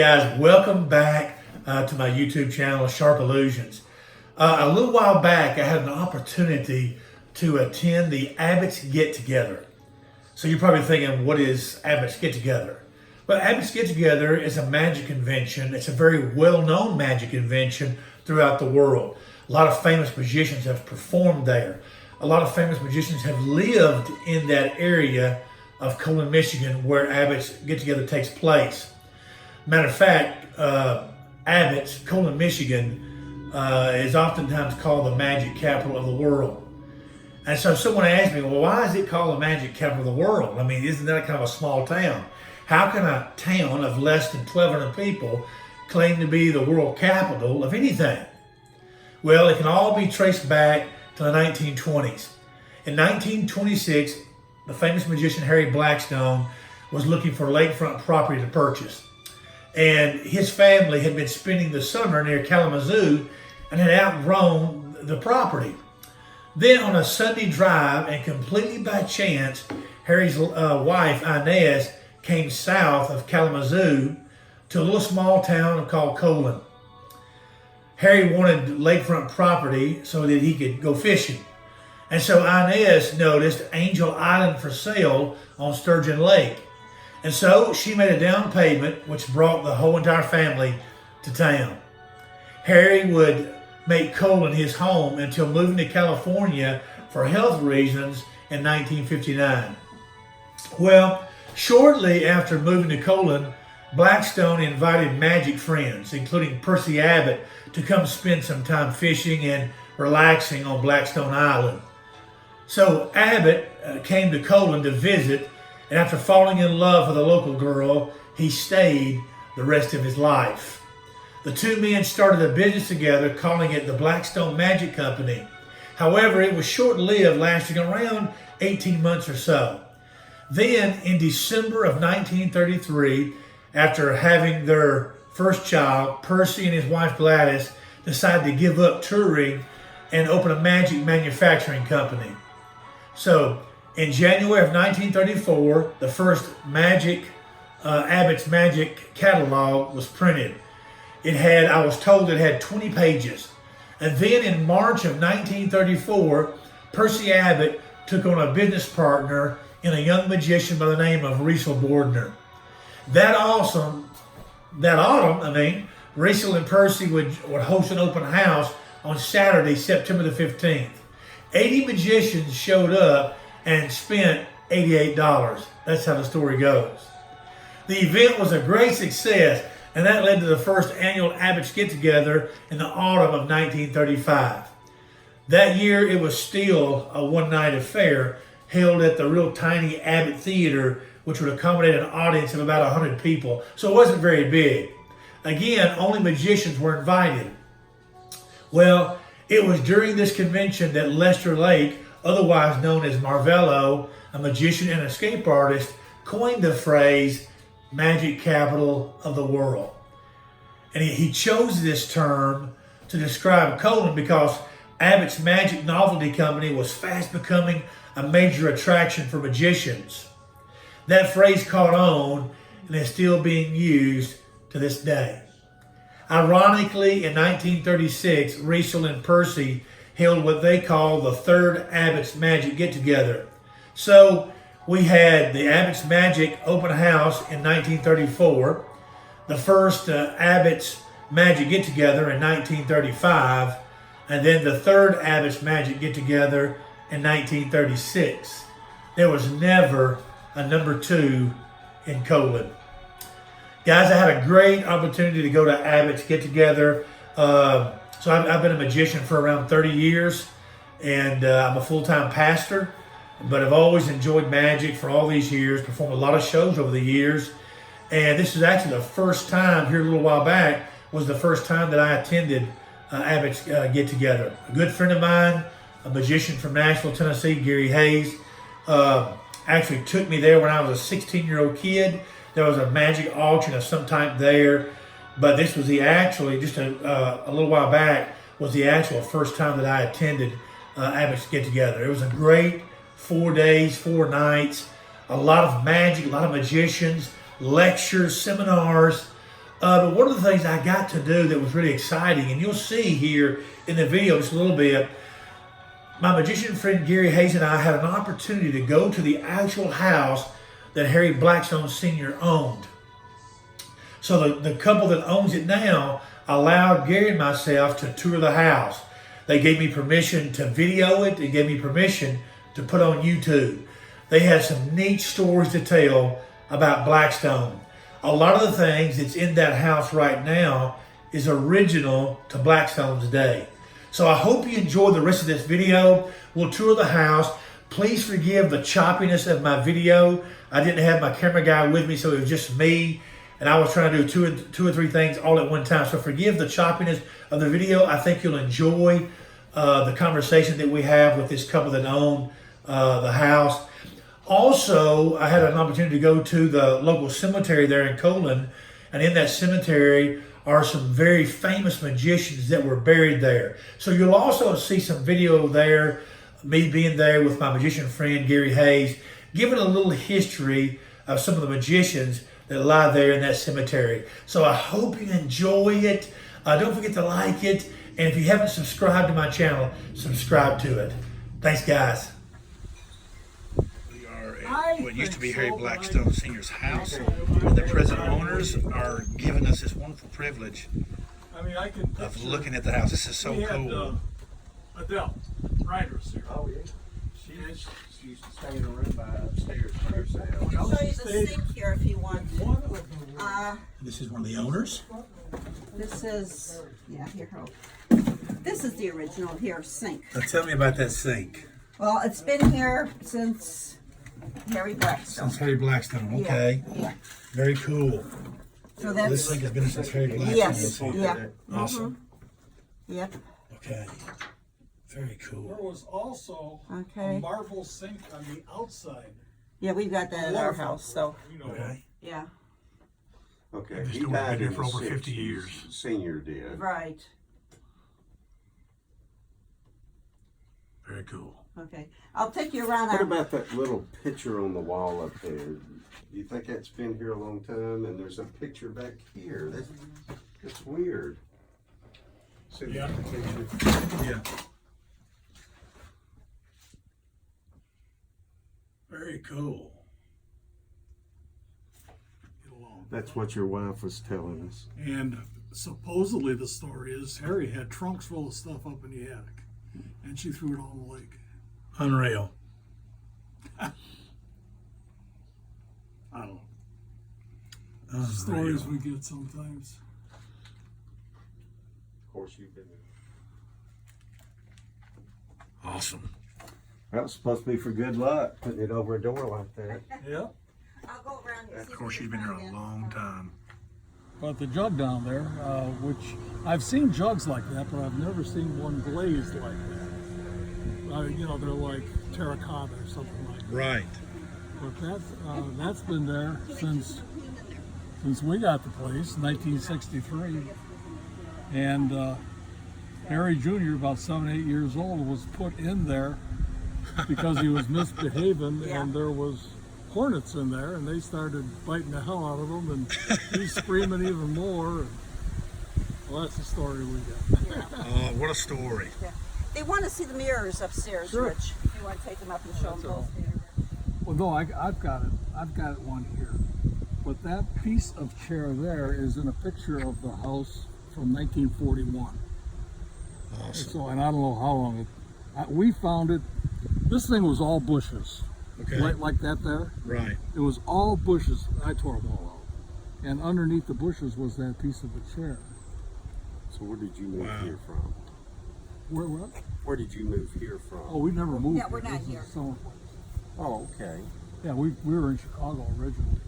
guys, welcome back to my YouTube channel, Sharp Illusions. A little while back, I had an opportunity to attend the Abbott's Get-Together. So you're probably thinking, what is Abbott's Get-Together? Well, Abbott's Get-Together is a magic convention. It's a very well-known magic convention throughout the world. A lot of famous magicians have performed there. A lot of famous magicians have lived in that area of Colon, Michigan, where Abbott's Get-Together takes place. Matter of fact, Abbott's, Colon, Michigan, is oftentimes called the magic capital of the world. And so someone asked me, well, why is it called the magic capital of the world? I mean, isn't that kind of a small town? How can a town of less than 1,200 people claim to be the world capital of anything? Well, it can all be traced back to the 1920s. In 1926, the famous magician Harry Blackstone was looking for lakefront property to purchase. And his family had been spending the summer near Kalamazoo and had outgrown the property. Then on a Sunday drive, and completely by chance, Harry's wife, Inez, came south of Kalamazoo to a little small town called Colon. Harry wanted lakefront property so that he could go fishing. And so Inez noticed Angel Island for sale on Sturgeon Lake. And so she made a down payment, which brought the whole entire family to town. Harry would make Colon his home until moving to California for health reasons in 1959. Well, shortly after moving to Colon, Blackstone invited magic friends, including Percy Abbott, to come spend some time fishing and relaxing on Blackstone Island. So Abbott came to Colon to visit, and after falling in love with a local girl, he stayed the rest of his life. The two men started a business together, calling it the Blackstone Magic Company. However, it was short-lived, lasting around 18 months or so. Then, in December of 1933, after having their first child, Percy and his wife Gladys decided to give up touring and open a magic manufacturing company. So, in January of 1934, the first Abbott's Magic catalog was printed. It had, I was told, it had 20 pages. And then in March of 1934, Percy Abbott took on a business partner in a young magician by the name of Riesel Bordner. That autumn, Riesel and Percy would host an open house on Saturday, September the 15th. 80 magicians showed up and spent $88. That's how the story goes. The event was a great success, and that led to the first annual Abbott's Get-Together in the autumn of 1935. That year, it was still a one-night affair held at the real tiny Abbott Theater, which would accommodate an audience of about 100 people, so it wasn't very big. Again, only magicians were invited. Well, it was during this convention that Lester Lake, otherwise known as Marvello, a magician and escape artist, coined the phrase magic capital of the world. And he chose this term to describe Colon because Abbott's Magic Novelty Company was fast becoming a major attraction for magicians. That phrase caught on and is still being used to this day. Ironically, in 1936, Riesel and Percy held what they call the third Abbott's Magic Get-Together. So we had the Abbott's Magic Open House in 1934, the first Abbott's Magic Get-Together in 1935, and then the third Abbott's Magic Get-Together in 1936. There was never a number 2 in Colon. Guys, I had a great opportunity to go to Abbott's Get-Together. So I've been a magician for around 30 years, and I'm a full-time pastor, but I've always enjoyed magic for all these years, performed a lot of shows over the years, and this is actually the first time, here a little while back, was the first time that I attended Abbott's Get-Together. A good friend of mine, a magician from Nashville, Tennessee, Gary Hayes, actually took me there when I was a 16-year-old kid. There was a magic auction of some type there, but this was just a little while back, was the actual first time that I attended Abbott's Get-Together. It was a great 4 days, 4 nights, a lot of magic, a lot of magicians, lectures, seminars, But one of the things I got to do that was really exciting, and you'll see here in the video just a little bit, my magician friend Gary Hayes and I had an opportunity to go to the actual house that Harry Blackstone Sr. owned. So the couple that owns it now allowed Gary and myself to tour the house. They gave me permission to video it. They gave me permission to put on YouTube. They had some neat stories to tell about Blackstone. A lot of the things that's in that house right now is original to Blackstone's day. So I hope you enjoy the rest of this video. We'll tour the house. Please forgive the choppiness of my video. I didn't have my camera guy with me, so it was just me, and I was trying to do two or three things all at one time. So forgive the choppiness of the video. I think you'll enjoy the conversation that we have with this couple that own the house. Also, I had an opportunity to go to the local cemetery there in Colon, and in that cemetery are some very famous magicians that were buried there. So you'll also see some video there, me being there with my magician friend Gary Hayes, giving a little history of some of the magicians that lie there in that cemetery. So I hope you enjoy it. Don't forget to like it, and if you haven't subscribed to my channel, subscribe to it. Thanks, guys. What used to be Harry Blackstone Sr.'s house, and the present owners are giving us this wonderful privilege of looking at the house. This is so cool. Adele, writers here. Oh, yeah. She used to stay in a room by upstairs by herself. I can show you the sink here if you want. This is one of the owners. This is, yeah, here. This is the original here sink. Now tell me about that sink. Well, it's been here since Harry Blackstone. Since Harry Blackstone, okay. Yeah. Very cool. So that's, This sink has been since Harry Blackstone. yes, was here. yeah. Awesome. Yep. Okay. Very There cool. was also Okay. a marble sink on the outside. Yeah, we've got that at our house, so, You know, Okay. yeah. Okay, This he store died been here in for the over 50 60s. years. Senior did. Right. Very cool. Okay. I'll take you around What our, about that little picture on the wall up there? Do you think that's been here a long time? And there's a picture back here. That's weird. See Yeah. the picture? Yeah. Very cool. get along. That's what your wife was telling us. And supposedly the story is Harry had trunks full of stuff up in the attic, and she threw it all in the lake. Unreal. I don't know. Stories we get sometimes. Of course, you've been there. Awesome. That was supposed to be for good luck, putting it over a door like that. Yeah. I'll go around here. Of course, you've been here a long time. But the jug down there, which I've seen jugs like that, but I've never seen one glazed like that. You know, they're like terracotta or something like that. Right. But that's been there since we got the place, 1963. And Harry Jr., about 7, 8 years old, was put in there because he was misbehaving, Yeah. and there was hornets in there, and they started biting the hell out of him, and he's screaming even more. And, well, that's the story we got. Oh, what a story. They want to see the mirrors upstairs, Sure. Rich. If you want to take them up and show them both. Well, no, I've got it. I've got one here. But that piece of chair there is in a picture of the house from 1941. Awesome. So, and I don't know how long we found it. This thing was all bushes, Okay. right like that there. Right. It was all bushes. I tore them all out, and underneath the bushes was that piece of a chair. So where did you move Wow. here from? Where what? Where did you move here from? Oh, we never moved. Yeah, we're here. not This is here. summer. Oh, okay. Yeah, we were in Chicago originally,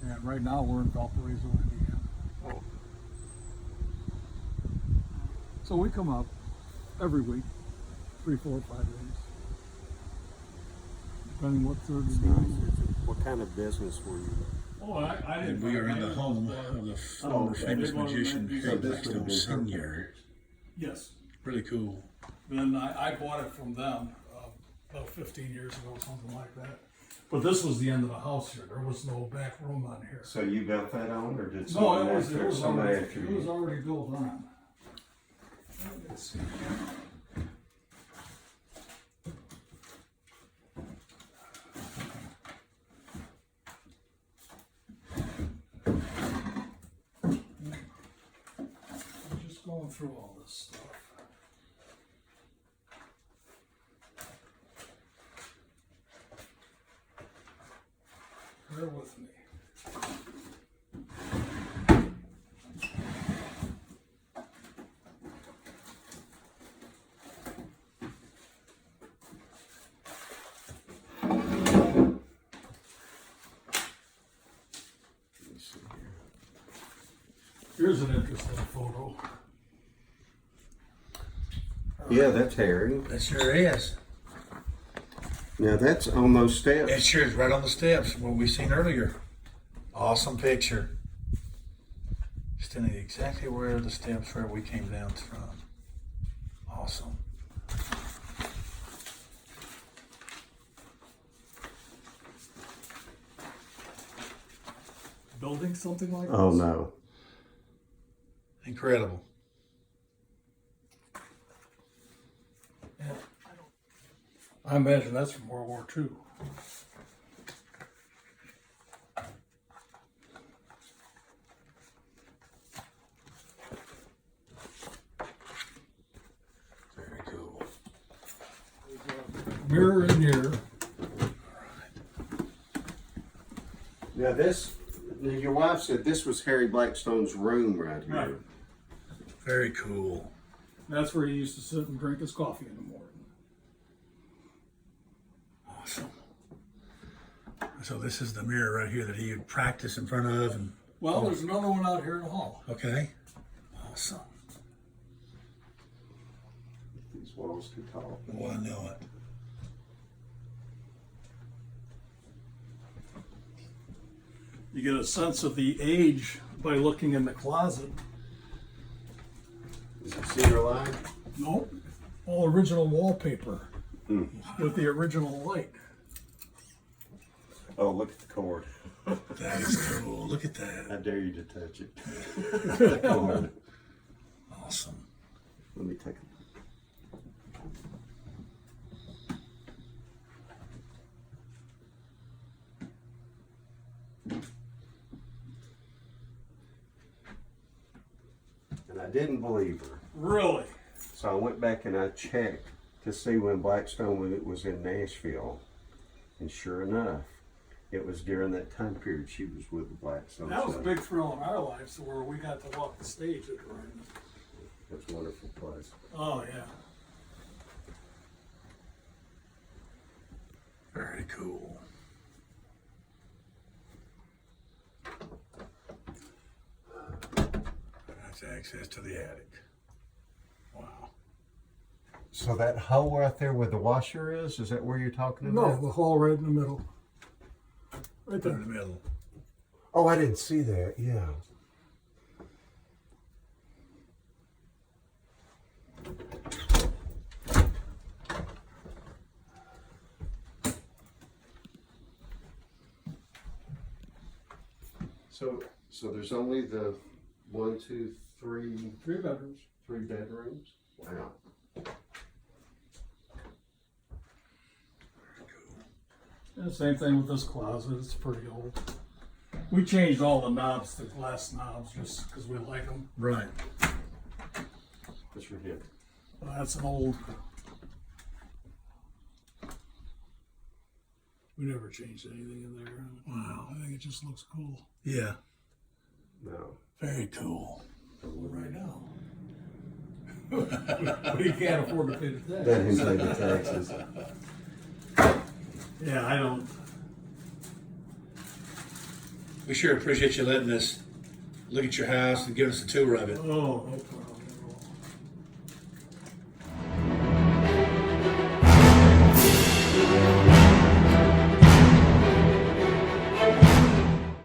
and right now we're in Valparaiso, Indiana. Oh. So we come up every week, 3, 4, 5 days, depending what third is doing. What kind of business were you? Oh, I And we are in the home of the former famous magician Harry Blackstone Sr. Yes. Really cool. Then I bought it from them about 15 years ago, something like that. But this was the end of the house here. There was no back room on here. So you built that on, or did No, someone it was somebody already, after it was you? already built on. Let's see. I'm just going through all this stuff. Bear with me. Let me see here. Here's an interesting photo. Yeah, that's Harry. That sure is. Now that's on those steps. It sure is right on the steps, what we seen earlier. Awesome picture. Standing exactly where the steps where we came down from. Awesome. Building something like Oh this? no. Incredible. Yeah. I imagine that's from World War II. Very cool. Mirror in here. Now this, your wife said this was Harry Blackstone's room right here. Right. Very cool. That's where he used to sit and drink his coffee in the morning. Awesome. So this is the mirror right here that he would practice in front of, and Well, there's another one out here in the hall. okay. Awesome. These walls too tall. Well, I know it. You get a sense of the age by looking in the closet. Is it cedar line? Nope. All original wallpaper with the original light. Oh, look at the cord. That is cool. Look at that. I dare you to touch it. The cord. Awesome. Let me take it. And I didn't believe her. Really? So I went back and I checked to see when Blackstone was in Nashville. And sure enough, it was during that time period she was with the Blackstone. That was a Son. big thrill in our lives where we got to walk the stage at the right. It's a wonderful place. Oh, yeah. Very cool. That's access to the attic. Wow. So that hole right there where the washer is that where you're talking about? No, the hall right in the middle. Right In there. the middle. Oh, I didn't see that. Yeah. So there's only the 1, 2, 3, 3 bedrooms. 3 bedrooms. Wow. And the same thing with this closet. It's pretty old. We changed all the knobs to glass knobs just because we like them. Right. What's your hip? That's an old. We never changed anything in there. Wow. I think it just looks cool. Yeah. No. Very cool. Right now. But you can't afford to pay the tax. Let him pay the taxes. Yeah, I don't. We sure appreciate you letting us look at your house and give us a tour of it. Oh, no problem.